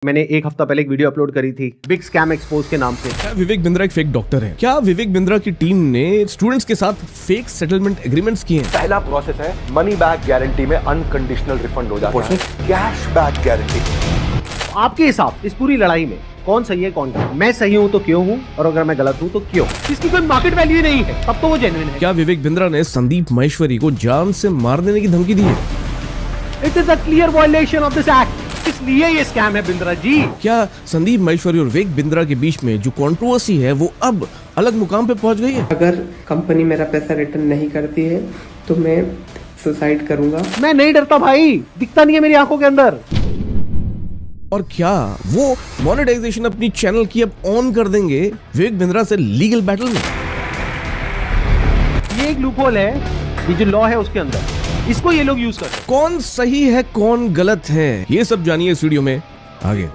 मैंने एक हफ्ता पहले एक वीडियो अपलोड करी थी बिग स्कैम एक्सपोज के नाम से। क्या विवेक बिंद्रा एक फेक डॉक्टर है? क्या विवेक बिंद्रा की टीम ने स्टूडेंट्स के साथ फेक सेटलमेंट एग्रीमेंट्स किए हैं? पहला प्रोसेस है मनी बैक गारंटी में अनकंडीशनल रिफंड हो जाता है। Cash back guarantee. आपके हिसाब इस पूरी लड़ाई में कौन सही है कौन गलत? मैं सही हूं तो क्यों हूं, और अगर मैं गलत हूं तो क्यों? इसकी कोई मार्केट वैल्यू ही नहीं है, तब तो वो जेन्युइन है। क्या विवेक बिंद्रा ने संदीप महेश्वरी को जान से मार देने की धमकी दी है? It is a clear violation of this act, इसलिए ये स्कैम है बिंद्रा जी। क्या संदीप महेश्वरी और विवेक बिंद्रा के बीच में जो कंट्रोवर्सी है वो अब अलग मुकाम पे पहुंच गई है? अगर कंपनी मेरा पैसा रिटर्न नहीं करती है तो मैं सुसाइड करूंगा। मैं नहीं डरता भाई, दिखता नहीं है मेरी आंखों के अंदर। और क्या वो मोनेटाइजेशन अपनी चैनल की अब ऑन कर देंगे विवेक बिंद्रा से लीगल बैटल में? ये एक लूपहोल है, ये जो लॉ है उसके अंदर, इसको ये लोग यूज करते हैं। कौन सही है कौन गलत है, ये सब जानिए इस वीडियो में आगे।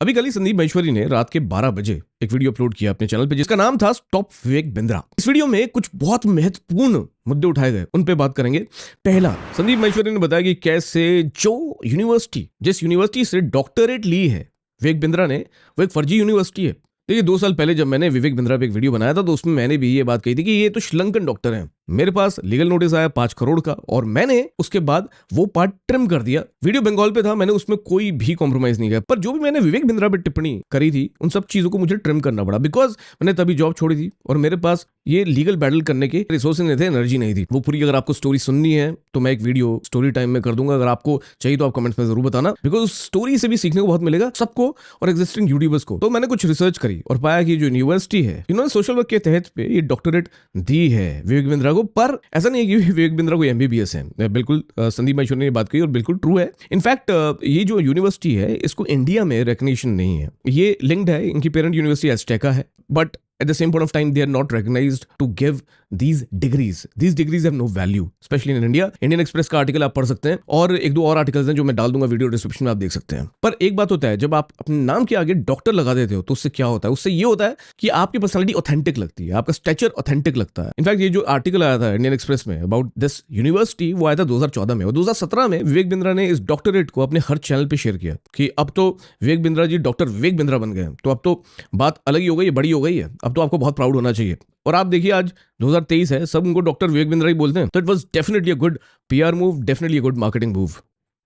अभी कल ही संदीप महेश्वरी ने रात के 12 बजे एक वीडियो अपलोड किया अपने चैनल पे जिसका नाम था स्टॉप विवेक बिंद्रा। इस वीडियो में कुछ बहुत महत्वपूर्ण मुद्दे उठाए गए, उन पे बात करेंगे। पहला, संदीप महेश्वरी ने बताया कि कैसे जिस यूनिवर्सिटी से डॉक्टरेट ली है विवेक बिंद्रा ने, वो एक फर्जी यूनिवर्सिटी है। देखिए 2 साल पहले जब मैंने विवेक बिंद्रा पे एक वीडियो बनाया था तो उसमें मैंने भी ये बात कही थी कि ये तो श्रीलंकन डॉक्टर हैं। मेरे पास लीगल नोटिस आया 5 करोड़ का और मैंने उसके बाद वो पार्ट ट्रिम कर दिया। वीडियो बंगाल पे था, मैंने उसमें कोई भी कॉम्प्रोमाइज नहीं किया, पर जो भी मैंने विवेक बिंद्रा पे टिप्पणी करी थी उन सब चीजों को मुझे ट्रिम करना पड़ा, बिकॉज मैंने तभी जॉब छोड़ी थी और मेरे पास ये लीगल बैटल करने के रिसोर्सेज नहीं थे, एनर्जी नहीं थी। वो पूरी अगर आपको स्टोरी सुननी है तो मैं एक वीडियो स्टोरी टाइम में कर दूंगा, अगर आपको चाहिए तो आप कमेंट्स में जरूर बताना, बिकॉज उस स्टोरी से भी सीखने को बहुत मिलेगा सबको और एग्जिस्टिंग यूट्यूबर्स को। तो मैंने कुछ रिसर्च करी और पाया कि जो यूनिवर्सिटी है इन्होंने सोशल वर्क के तहत पे ये डॉक्टरेट दी है विवेक बिंद्रा को, पर ऐसा नहीं है कि विवेक बिंद्रा को एमबीबीएस है। बिल्कुल संदीप महेश्वरी ने ये बात कही और बिल्कुल ट्रू है। इनफैक्ट ये जो यूनिवर्सिटी है इसको इंडिया में रिकग्निशन नहीं है, ये लिंक्ड है, इनकी पेरेंट यूनिवर्सिटी एस्टेका है, but at the same point of time they are not recognized to give these degrees have no value, especially in India. Indian express का आर्टिकल आप पढ़ सकते हैं और 1-2 और आर्टिकल्स हैं जो मैं डाल दूंगा वीडियो डिस्क्रिप्शन में, आप देख सकते हैं। पर एक बात होता है, जब आप अपने नाम के आगे डॉक्टर लगा देते हो तो उससे क्या होता है, उससे ये होता है कि आपकी पर्सनालिटी ऑथेंटिक लगती है, आपका स्टेचर ऑथेंटिक लगता है। इनफैक्ट ये जो आर्टिकल आया था इंडियन एक्सप्रेस में अबाउट दिस यूनिवर्सिटी, वो आया था 2014 में और 2017 में विवेक बिंद्रा ने इस डॉक्टरेट को अपने हर चैनल पे शेयर किया कि अब तो विवेक बिंद्रा जी डॉक्टर विवेक बिंद्रा बन गए, तो अब तो बात अलग ही हो गई है, बड़ी हो गई है, अब तो आपको बहुत प्राउड होना चाहिए। और आप देखिए आज 2023 है, सब उनको डॉक्टर विवेक बिंद्रा ही बोलते हैं, तो it was definitely a good PR move, definitely a good marketing move,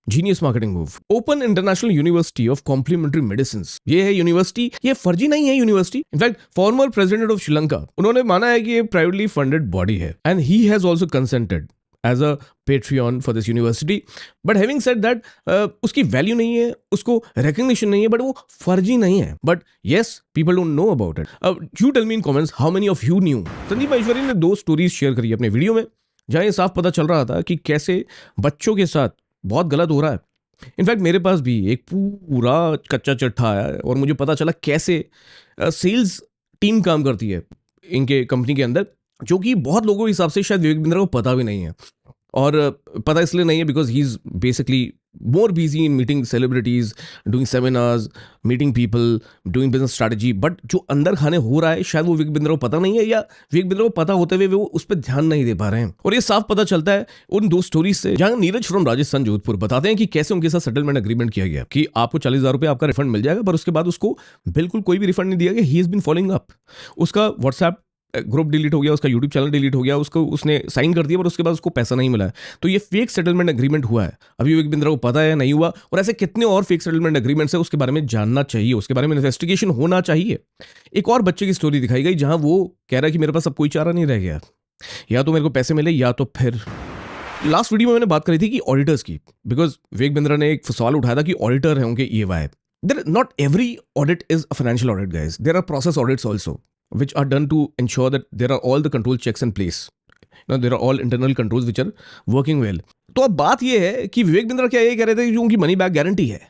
genius marketing move. Open international university of complementary medicine, ये है यूनिवर्सिटी, ये फर्जी नहीं है university. In fact former president of Sri Lanka, उन्होंने माना है कि ये प्राइवेटली फंडेड बॉडी है and he has also consented as a patron for this university. But having said that, उसकी वैल्यू नहीं है, उसको रिकग्निशन नहीं है, बट वो फर्जी नहीं है। But yes, people don't know about it. You tell me in comments how many of you knew. Sandeep Maheshwari ने 2 स्टोरीज शेयर करी अपने वीडियो में जहां ये साफ पता चल रहा था कि कैसे बच्चों के साथ बहुत गलत हो रहा है। इनफैक्ट मेरे पास भी एक पूरा कच्चा चिट्ठा आया और मुझे पता चला कैसे सेल्स टीम काम करती है इनके कंपनी के अंदर, जो कि बहुत लोगों के हिसाब से शायद विवेक बिंद्रा को पता भी नहीं है। और पता इसलिए नहीं है because he is basically more busy in meeting celebrities, doing seminars, meeting people, doing business strategy. But जो अंदर खाने हो रहा है शायद वो विवेक बिंद्रा को पता नहीं है, या विवेक बिंद्रा को पता होते हुए वो उस पर ध्यान नहीं दे पा रहे हैं। और ये साफ पता चलता है उन 2 स्टोरीज से, जहां नीरज फ्रॉम राजस्थान जोधपुर बताते हैं कि कैसे उनके साथ सेटलमेंट एग्रीमेंट किया गया कि आपको 40,000 रुपये आपका रिफंड मिल जाएगा, पर उसके बाद उसको बिल्कुल कोई भी रिफंड नहीं दिया गया। He has been following up, उसका व्हाट्सएप ग्रुप डिलीट हो गया, उसका यूट्यूब चैनल डिलीट हो गया, उसको उसने साइन कर दिया पर उसके बाद उसको पैसा नहीं मिला है। तो ये फेक सेटलमेंट एग्रीमेंट हुआ है। अभी विवेक बिंद्रा को पता है नहीं हुआ, और ऐसे कितने और फेक सेटलमेंट एग्रीमेंट्स है, उसके बारे में जानना चाहिए, उसके बारे में इन्वेस्टिगेशन होना चाहिए। एक और बच्चे की स्टोरी दिखाई गई जहां वो कह रहा है कि मेरे पास अब कोई चारा नहीं रह गया, या तो मेरे को पैसे मिले या तो फिर। लास्ट वीडियो में मैंने बात करी थी कि ऑडिटर्स की, बिकॉज विवेक बिंद्रा ने एक सवाल उठाया था कि ऑडिटर है उनके EY। Not every audit is a financial audit, guys. There are process audits also, which are done to ensure that there are all the control checks in place. There are all internal controls which are working well. तो अब बात ये है कि विवेक बिंद्रा क्या ये कह रहे थे कि जो उनकी मनी बैक गारंटी है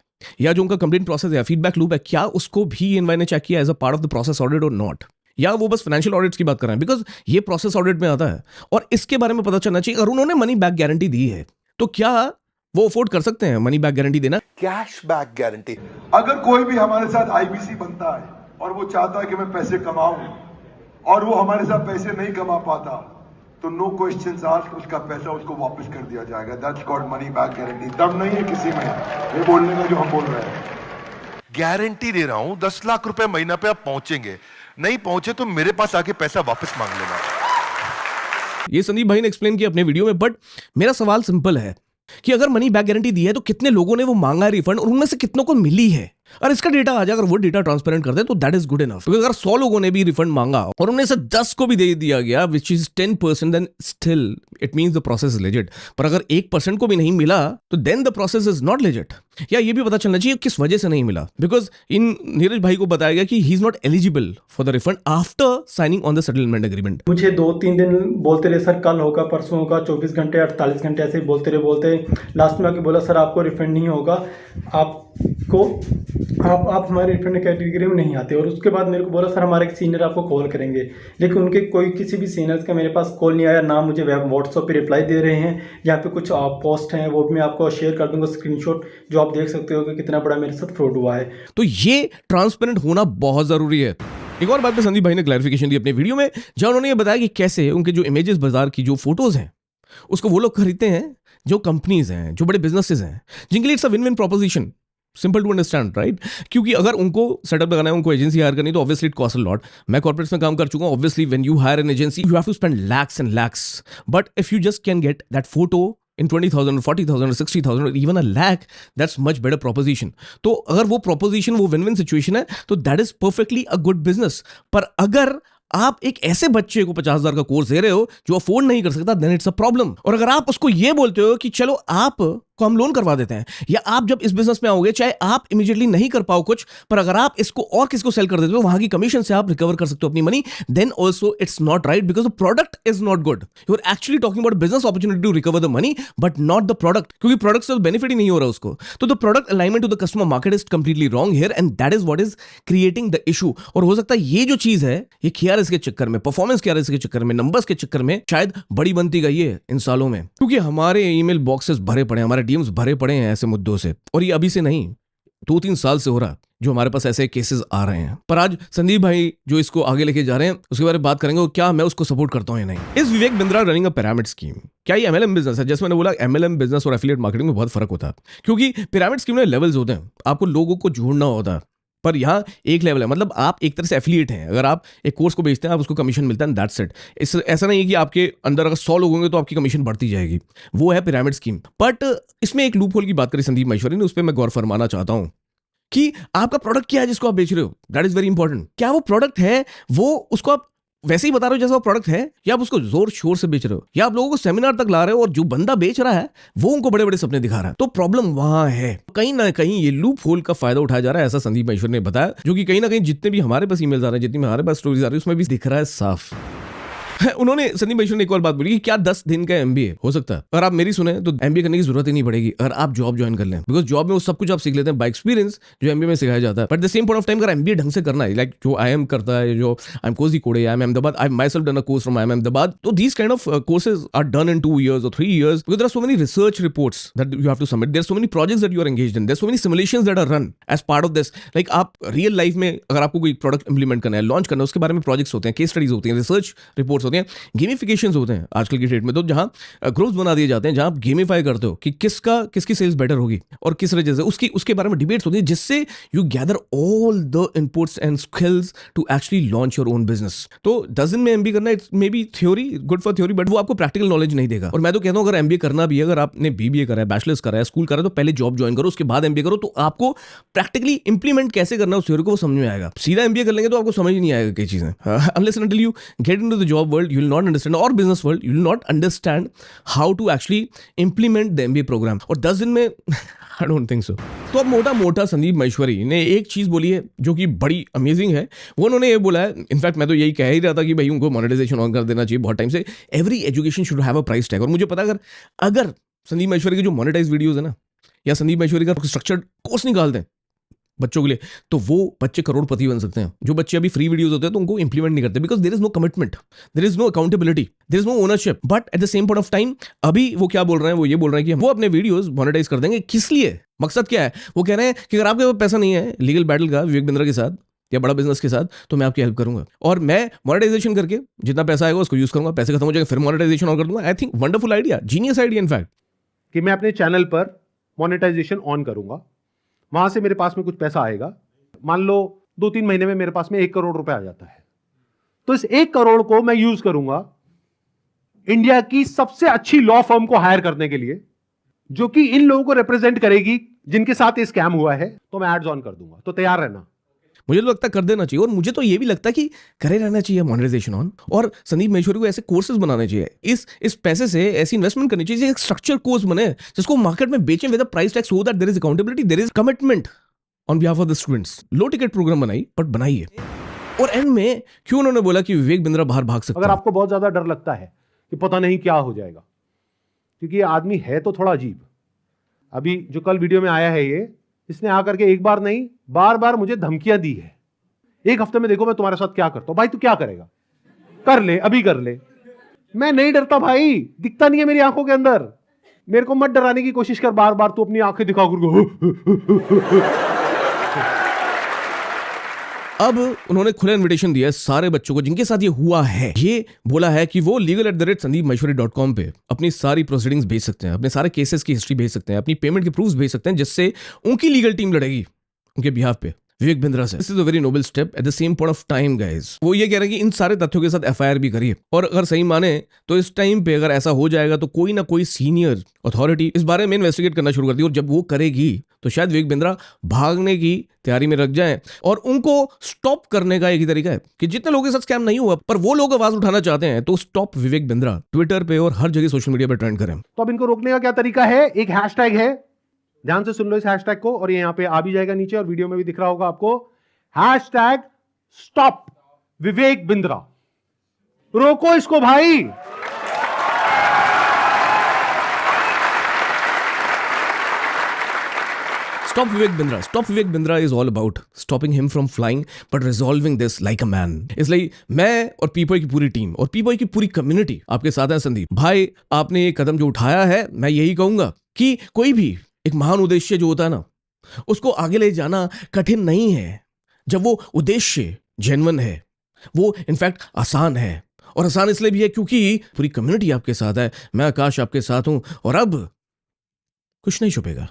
या जो उनका कंप्लेंट प्रोसेस है, फीडबैक लूप है, क्या उसको भी EY ने चेक किया as a part of the process audit और नॉट, या वो बस फाइनेंशियल ऑडिट्स की बात कर रहे हैं? बिकॉज ये प्रोसेस ऑडिट में आता है और इसके बारे में पता चलना चाहिए। अगर उन्होंने मनी बैक गारंटी दी है तो क्या वो अफोर्ड कर सकते हैं मनी बैक गारंटी देना? Cash back guarantee. अगर कोई भी हमारे साथ आईबीसी बनता है और वो चाहता है कि मैं पैसे कमाऊं और वो हमारे साथ पैसे नहीं कमा पाता, तो नो क्वेश्चन आस्क्ड उसका पैसा उसको वापस कर दिया जाएगा। That's called money back guarantee. दम नहीं है किसी में ये बोलने का जो हम बोल रहे हैं। गारंटी दे रहा हूं 10 लाख रुपए महीना पे आप पहुंचेंगे, नहीं पहुंचे तो मेरे पास आके पैसा वापस मांग लेना। ये संदीप भाई ने एक्सप्लेन किया अपने वीडियो में, बट मेरा सवाल सिंपल है कि अगर मनी बैक गारंटी दी है तो कितने लोगों ने वो मांगा है रिफंड और उनमें से कितनों को मिली है? और इसका डेटा आ जाए, अगर वो डेटा ट्रांसपेरेंट कर दे तो दैट इज गुड इनफ। क्योंकि अगर 100 लोगों ने भी रिफंड मांगा और उनमें से 10 को भी दे दिया गया which is 10%, then still it means the process is legit. पर अगर 1% को भी नहीं मिला तो then the process is not legit. या ये भी पता चलना चाहिए किस वजह से नहीं मिला, बिकॉज इन नीरज भाई को बताया गया कि he is not eligible for the refund after signing on the settlement agreement. मुझे 2-3 दिन बोलते रहे सर कल होगा, परसों होगा, 24 घंटे 48 घंटे ऐसे ही बोलते रहे। लास्ट में आके बोला सर आपको रिफंड नहीं होगा, आपको आप हमारे रिफंड कैटेगरी में नहीं आते। और उसके बाद मेरे को बोला सर हमारे एक सीनियर आपको कॉल करेंगे, लेकिन उनके कोई किसी भी सीनियर्स का मेरे पास कॉल नहीं आया, ना मुझे व्हाट्सएप पे रिप्लाई दे रहे हैं। यहाँ पे कुछ पोस्ट हैं वो भी मैं आपको शेयर कर दूंगा स्क्रीनशॉट, जो आप देख सकते हो कि कितना बड़ा मेरे साथ फ्रॉड हुआ है। तो ये ट्रांसपेरेंट होना बहुत जरूरी है। एक और बात पे संदीप भाई ने क्लैरिफिकेशन दी अपने वीडियो में, जहां उन्होंने ये बताया कि कैसे उनके जो इमेजेस बाजार की जो फोटोज हैं उसको वो लोग खरीदते हैं जो कंपनीज हैं, जो बड़े बिजनेसेस हैं, जिनके लिए it's a win win proposition. Simple to understand, right? क्योंकि अगर उनको सेटअप लगाना है, उनको एजेंसी हायर करनी, तो obviously it cost a lot. मैं कॉर्पोरेट्स में काम कर चुका हूं। Obviously when you hire an agency you have to spend lakhs and lakhs, but if you just can get that photo in 20,000 or 40,000 or 60,000 or even a lakh, that's much better proposition. तो अगर वो proposition वो win-win situation है तो that is perfectly a good business। पर अगर आप एक ऐसे बच्चे को 50,000 का कोर्स दे रहे हो जो अफोर्ड नहीं कर सकता, देन इट्स अ प्रॉब्लम। और अगर आप उसको ये बोलते हो कि चलो आप को हम लोन करवा देते हैं, या आप जब इस बिजनेस में आओगे चाहे आप इमीडिएटली नहीं कर पाओ कुछ, पर अगर आप इसको और किसको सेल कर देते हो वहां की कमीशन से आप रिकवर कर सकते हो अपनी money, then also it's not right because the product is not good. You are actually talking about business opportunity to recover the money but not the product, क्योंकि प्रोडक्ट से बेनिफिट ही नहीं हो रहा उसको। तो the product alignment to the customer market is completely wrong here and that is what is creating the issue. और हो सकता है ये जो चीज है ये KRS के चक्कर में, परफॉर्मेंस KRS के चक्कर में, नंबर्स के चक्कर में शायद बड़ी बनती गई है इन सालों में, क्योंकि हमारे ईमेल बॉक्सेस भरे पड़े हैं, हमारे DMs भरे पड़े हैं ऐसे मुद्दों से। और ये अभी से नहीं, 2-3 साल से हो रहा जो हमारे पास ऐसे केसेस आ रहे हैं। पर आज संदीप भाई जो इसको आगे लेके जा रहे हैं उसके बारे में बात करेंगे, क्या मैं उसको सपोर्ट करता हूं या नहीं। इस Vivek Bindra running a pyramid scheme, क्या ये MLM बिजनेस है? जैसे मैंने बोला MLM बिजनेस और एफिलिएट मार्केटिंग में बहुत फर्क होता है, क्योंकि पिरामिड स्कीम में लेवल्स होते हैं, आपको लोगों को जोड़ना होता है। पर यहाँ एक लेवल है, मतलब आप एक तरह से एफिलिएट हैं। अगर आप एक कोर्स को बेचते हैं आप उसको कमीशन मिलता है, दैट्स इट। ऐसा नहीं है कि आपके अंदर अगर 100 लोग होंगे तो आपकी कमीशन बढ़ती जाएगी, वो है पिरामिड स्कीम। बट इसमें एक लूप होल की बात करी संदीप माहेश्वरी ने, उस पर मैं गौर फरमाना चाहता हूं कि आपका प्रोडक्ट क्या है जिसको आप बेच रहे हो, दैट इज वेरी इंपॉर्टेंट। क्या वो प्रोडक्ट है वो उसको आप वैसे ही बता रहे हो जैसा वो प्रोडक्ट है, या आप उसको जोर शोर से बेच रहे हो, या आप लोगों को सेमिनार तक ला रहे हो और जो बंदा बेच रहा है वो उनको बड़े बड़े सपने दिखा रहा है। तो प्रॉब्लम वहां है, कहीं ना कहीं ये लूप होल का फायदा उठाया जा रहा है, ऐसा संदीप माहेश्वर ने बताया, जो कि कहीं ना कहीं जितने भी हमारे पास ईमेल्स आ रहे हैं, जितनी हमारे पास स्टोरीज आ रही है उसमें भी दिख रहा है साफ। उन्होंने संदीप माहेश्वर ने एक और बात बोली कि क्या 10 दिन का MBA हो सकता है? अगर आप मेरी सुने तो MBA करने की जरूरत ही नहीं पड़ेगी अगर आप जॉब ज्वाइन कर लें, बिकॉज जॉब में वो सब कुछ आप सीख लेते हैं बाय एक्सपीरियंस जो MBA में सिखाया जाता है। But the same point of time अगर MBA ढंग से करना है, लाइक जो IIM करता है, जो IIM Kozhikode, IIM Ahmedabad, I myself done a course from IIM Ahmedabad, so these kind of courses are done in 2 years or 3 years because there are so many research reports that you have to submit, there are so many projects that you are engaged in, there are so many simulations that are run as part of this, like आप real life में अगर आपको कोई product implement करना है, launch करना है, उसके बारे में प्रोजेक्ट्स होते हैं, केस स्टडीज होती हैं, रिसर्च रिपोर्ट्स होती हैं, गेमिफिकेशंस होते हैं आजकल की डेट में, तो जहां ग्रुप्स बना दिए जाते हैं जहां आप गेमिफाई करते हो कि किसकी सेल्स बेटर होगी और किस वजह से, उसके बारे में डिबेट्स होती है, जिससे you gather all the inputs and skills to actually launch your own business. तो 10 दिन में MBA करना it's maybe theory, good for theory, but वो आपको प्रैक्टिकल नॉलेज नहीं देगा। और मैं तो कहता हूं अगर MBA करना भी है, अगर आपने BBA करा है, बैचलर्स करा है, स्कूल करा है, तो पहले जॉब ज्वाइन करो, उसके बाद MBA करो, तो आपको प्रैक्टिकली इंप्लीमेंट कैसे करना है उस थ्योरी को वो समझ में आएगा। सीधा MBA कर लेंगे तो आपको समझ ही नहीं आएगा कई चीजें, unless and until you get into the job world, you will not understand, और business world you will not understand how to actually implement the MBA programme. और 10 दिन में आई डोंट थिंक सो। तो अब मोटा संदीप माहेश्वरी ने एक चीज बोली है जो कि बड़ी अमेजिंग है, वो उन्होंने ये बोला है, इनफैक्ट मैं तो यही कह ही रहा था कि भाई उनको मोनेटाइजेशन ऑन कर देना चाहिए बहुत टाइम से। Every education should have a price tag. और मुझे पता अगर संदीप माहेश्वरी की जो मोनेटाइज वीडियोस है ना, या संदीप माहेश्वरी का स्ट्रक्चर्ड कोर्स निकाल दें बच्चों के लिए, तो वो बच्चे करोड़पति बन सकते हैं। जो बच्चे अभी फ्री वीडियोस होते हैं तो उनको इंप्लीमेंट नहीं करते, because there is no commitment, there is no accountability, there is no ownership. But at the same point of time अभी वो क्या बोल रहे हैं, वो ये बोल रहे हैं कि वो अपने वीडियोस मोनेटाइज कर देंगे। किस लिए? मकसद क्या है? वो कह रहे हैं कि अगर आपके पास पैसा नहीं है लीगल बैटल का विवेक बिंद्रा के साथ, या बड़ा बिजनेस के साथ, तो मैं आपकी हेल्प करूंगा और मैं मोनेटाइजेशन करके जितना पैसा आएगा उसको यूज करूंगा, पैसे खत्म हो जाएंगे फिर मोनेटाइजेशन और कर दूंगा। I think wonderful idea, genius idea in fact. कि मैं अपने चैनल पर मोनेटाइजेशन ऑन करूंगा, वहां से मेरे पास में कुछ पैसा आएगा, मान लो 2-3 महीने में मेरे पास में 1 करोड़ रुपए आ जाता है, तो इस 1 करोड़ को मैं यूज करूंगा इंडिया की सबसे अच्छी लॉ फर्म को हायर करने के लिए, जो कि इन लोगों को रिप्रेजेंट करेगी जिनके साथ ये स्कैम हुआ है, तो मैं एड्स ऑन कर दूंगा। तो तैयार रहना। मुझे तो लगता है कर देना चाहिए, और मुझे तो ये भी लगता है कि करे रहना चाहिए मोनेटाइजेशन ऑन, और संदीप माहेश्वरी को ऐसे कोर्सेज बनाने चाहिए, इस पैसे से ऐसी इन्वेस्टमेंट करनी चाहिए, एक स्ट्रक्चर कोर्स बने जिसको मार्केट में बेचें with price tag, so that there is accountability, there is commitment on behalf of the students. Low ticket program बनाई, बट बनाइए। और एंड में क्यों उन्होंने बोला कि विवेक बिंद्रा बाहर भाग सकता है? अगर आपको बहुत ज्यादा डर लगता है कि पता नहीं क्या हो जाएगा, क्योंकि ये आदमी है तो थोड़ा अजीब। अभी जो कल वीडियो में आया है ये, इसने आकर के एक बार नहीं बार बार मुझे धमकियां दी है, 1 हफ्ते में देखो मैं तुम्हारे साथ क्या करता हूं। भाई तू क्या करेगा, कर ले, अभी कर ले। मैं नहीं डरता भाई, दिखता नहीं है मेरी आंखों के अंदर। मेरे को मत डराने की कोशिश कर बार बार, तू अपनी आंखें दिखा कर। अब उन्होंने खुला इन्विटेशन दिया है सारे बच्चों को जिनके साथ ये हुआ है। ये बोला है कि वो legal@sandeepmaheshwari.com पे अपनी सारी प्रोसीडिंग्स भेज सकते हैं, अपने सारे केसेस की हिस्ट्री भेज सकते हैं, अपनी पेमेंट के प्रूफ्स भेज सकते हैं, जिससे उनकी लीगल टीम लड़ेगी उनके बिहाफ पे विवेक बिंद्रा से। This is a very noble step at the same point of time guys. वो ये कह रहे हैं कि इन सारे तथ्यों के साथ एफआईआर भी करिए, और अगर सही माने तो इस टाइम पे अगर ऐसा हो जाएगा तो कोई ना कोई सीनियर अथॉरिटी इस बारे में इन्वेस्टिगेट करना शुरू कर दी, और जब वो करेगी तो शायद विवेक बिंद्रा भागने की तैयारी में रख जाएं। और उनको स्टॉप करने का एक ही तरीका है कि जितने लोगों के साथ स्कैम नहीं हुआ पर वो लोग आवाज उठाना चाहते हैं, तो स्टॉप विवेक बिंद्रा ट्विटर पे और हर जगह सोशल मीडिया पे ट्रेंड करें। तो अब इनको रोकने का क्या तरीका है? एक हैशटैग है, ध्यान से सुन लो इस हैशटैग को, और ये यहां पे आ भी जाएगा नीचे और वीडियो में भी दिख रहा होगा आपको। Hashtag stop Vivek Bindra. रोको इसको भाई। Stop Vivek Bindra. Stop Vivek Bindra is all about stopping him from flying, but resolving this like a man. इसलिए मैं और पीपॉय की पूरी टीम और पीपॉय की पूरी कम्युनिटी आपके साथ है। संदीप भाई, आपने ये कदम जो उठाया है, मैं यही कहूंगा कि कोई भी एक महान उद्देश्य जो होता है ना, उसको आगे ले जाना कठिन नहीं है जब वो उद्देश्य जेन्युइन है। वो इनफैक्ट आसान है, और आसान इसलिए भी है क्योंकि पूरी कम्युनिटी आपके साथ है। मैं आकाश आपके साथ हूं, और अब कुछ नहीं छुपेगा।